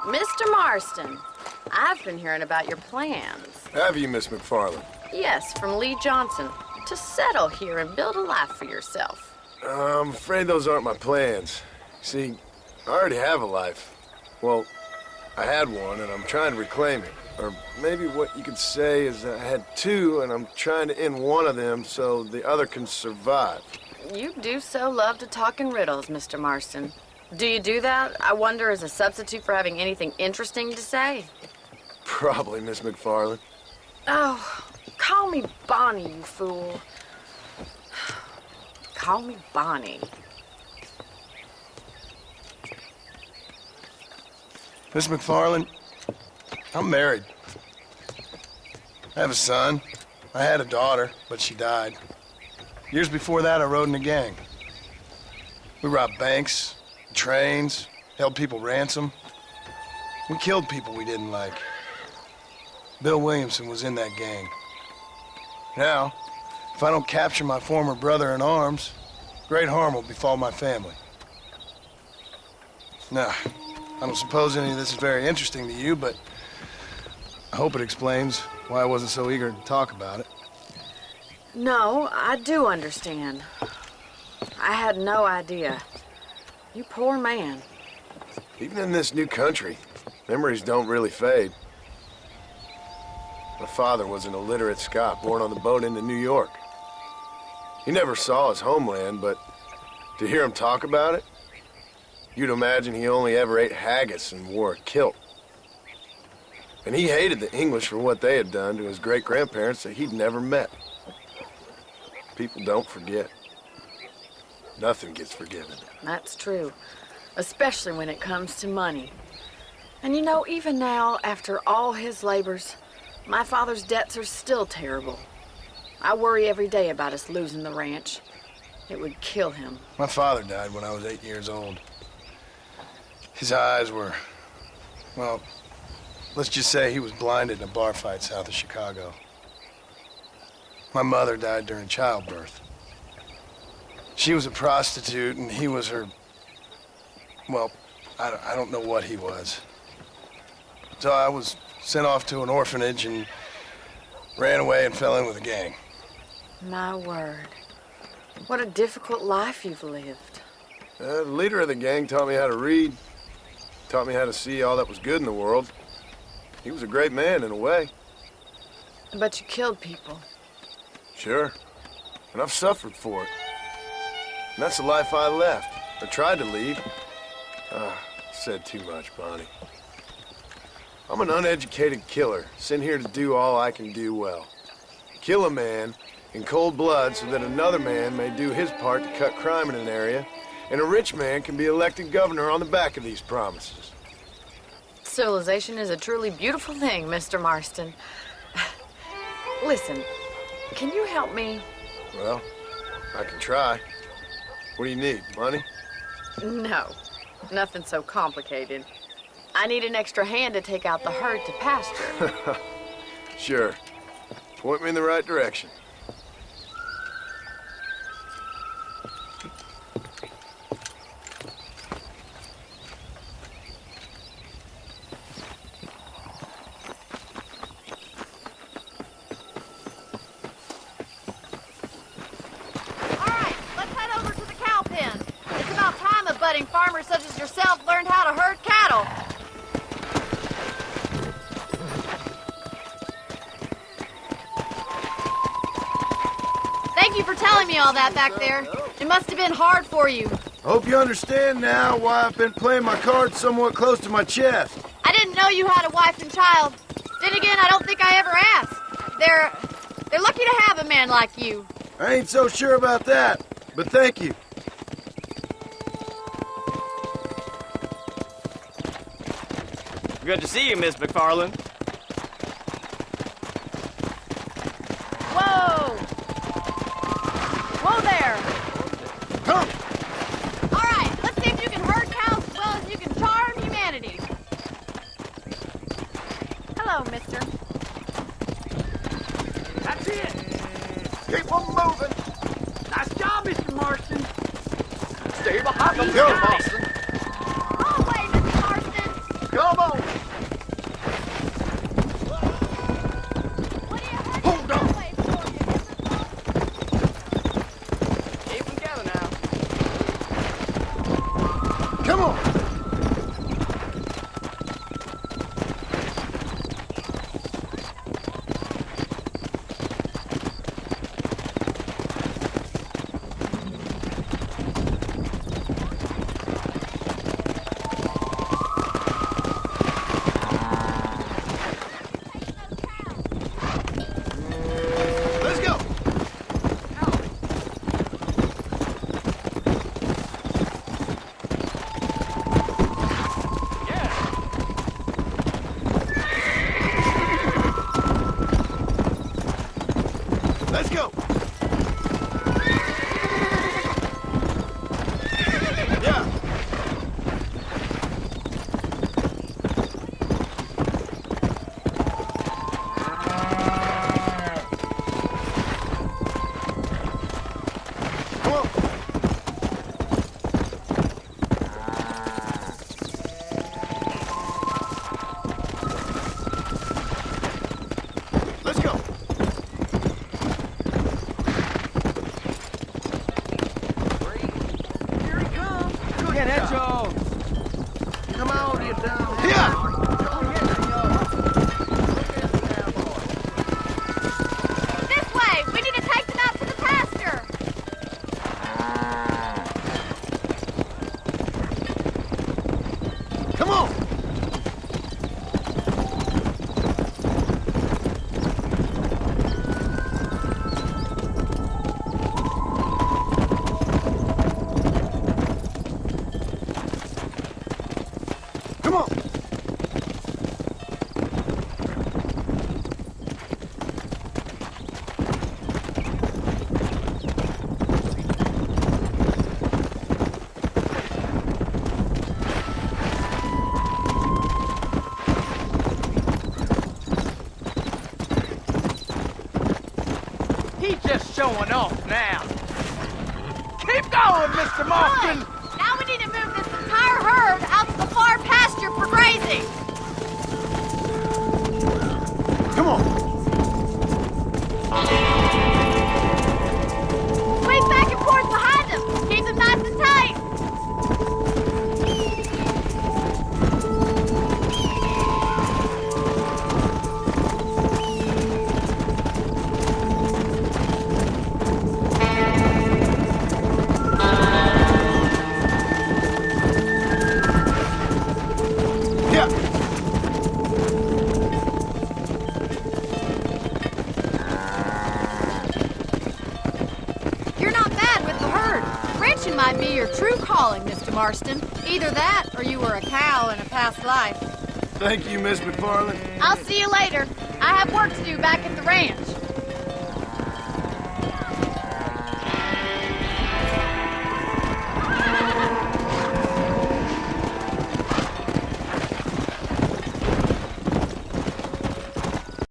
Mr. Marston, I've been hearing about your plans. Have you, Miss McFarland? Yes, from Lee Johnson, to settle here and build a life for yourself. I'm afraid those aren't my plans. See, I already have a life. Well, I had one, and I'm trying to reclaim it. Or maybe what you could say is I had two, and I'm trying to end one of them so the other can survive. You do so love to talk in riddles, Mr. Marston. Do you do that, I wonder, as a substitute for having anything interesting to say? Probably, Miss McFarland. Oh, call me Bonnie, you fool. Call me Bonnie. Miss McFarland, I'm married. I have a son. I had a daughter, but she died. Years before that, I rode in a gang. We robbed banks, trains, held people ransom. We killed people we didn't like. Bill Williamson was in that gang. Now, if I don't capture my former brother in arms, great harm will befall my family. Now, I don't suppose any of this is very interesting to you, but I hope it explains why I wasn't so eager to talk about it. No, I do understand. I had no idea. You poor man. Even in this new country, memories don't really fade. My father was an illiterate Scot born on the boat into New York. He never saw his homeland, but to hear him talk about it, you'd imagine he only ever ate haggis and wore a kilt. And he hated the English for what they had done to his great-grandparents that he'd never met. People don't forget. Nothing gets forgiven. That's true, especially when it comes to money. And you know, even now, after all his labors, my father's debts are still terrible. I worry every day about us losing the ranch. It would kill him. My father died when I was 8 years old. His eyes were, well, let's just say he was blinded in a bar fight south of Chicago. My mother died during childbirth. She was a prostitute, and he was her, well, I don't know what he was. So I was sent off to an orphanage and ran away and fell in with a gang. My word. What a difficult life you've lived. The leader of the gang taught me how to read, taught me how to see all that was good in the world. He was a great man in a way. But you killed people. Sure. And I've suffered for it. And that's the life I left, or tried to leave. Said too much, Bonnie. I'm an uneducated killer, sent here to do all I can do well. Kill a man in cold blood so that another man may do his part to cut crime in an area, and a rich man can be elected governor on the back of these promises. Civilization is a truly beautiful thing, Mr. Marston. Listen, can you help me? Well, I can try. What do you need, money? No, nothing so complicated. I need an extra hand to take out the herd to pasture. Sure. Point me in the right direction. Farmers such as yourself learned how to herd cattle. Thank you for telling me all that back there. It must have been hard for you. Hope you understand now why I've been playing my cards somewhat close to my chest. I didn't know you had a wife and child. Then again, I don't think I ever asked. They're lucky to have a man like you. I ain't so sure about that, but thank you. Good to see you, Miss McFarland. Whoa! Whoa there! Come! All right, let's see if you can herd cows as well as you can charm humanity. Hello, mister. That's it. Keep on moving. Nice job, Mr. Marston. Stay behind the Go, Marston. Wrong way, Mr. Marston. Come on. Hold on. Keep them together now. Come on. Let's go. Let's go. Yeah. Come on. Let's go. Here he comes. Good Get it, job. Joe. Come on, you down. Yeah. This way! We need to take them out to the pasture! Come on. Come on. He's just showing off now. Keep going, Mr. Marston. Good! Now we need to move this entire herd out to the far pasture for grazing! Come on. Swing back and forth behind them! Keep them nice and tight! Yeah. You're not bad with the herd. Ranching might be your true calling, Mr. Marston. Either that, or you were a cow in a past life. Thank you, Miss McFarland. I'll see you later. I have work to do back at the ranch.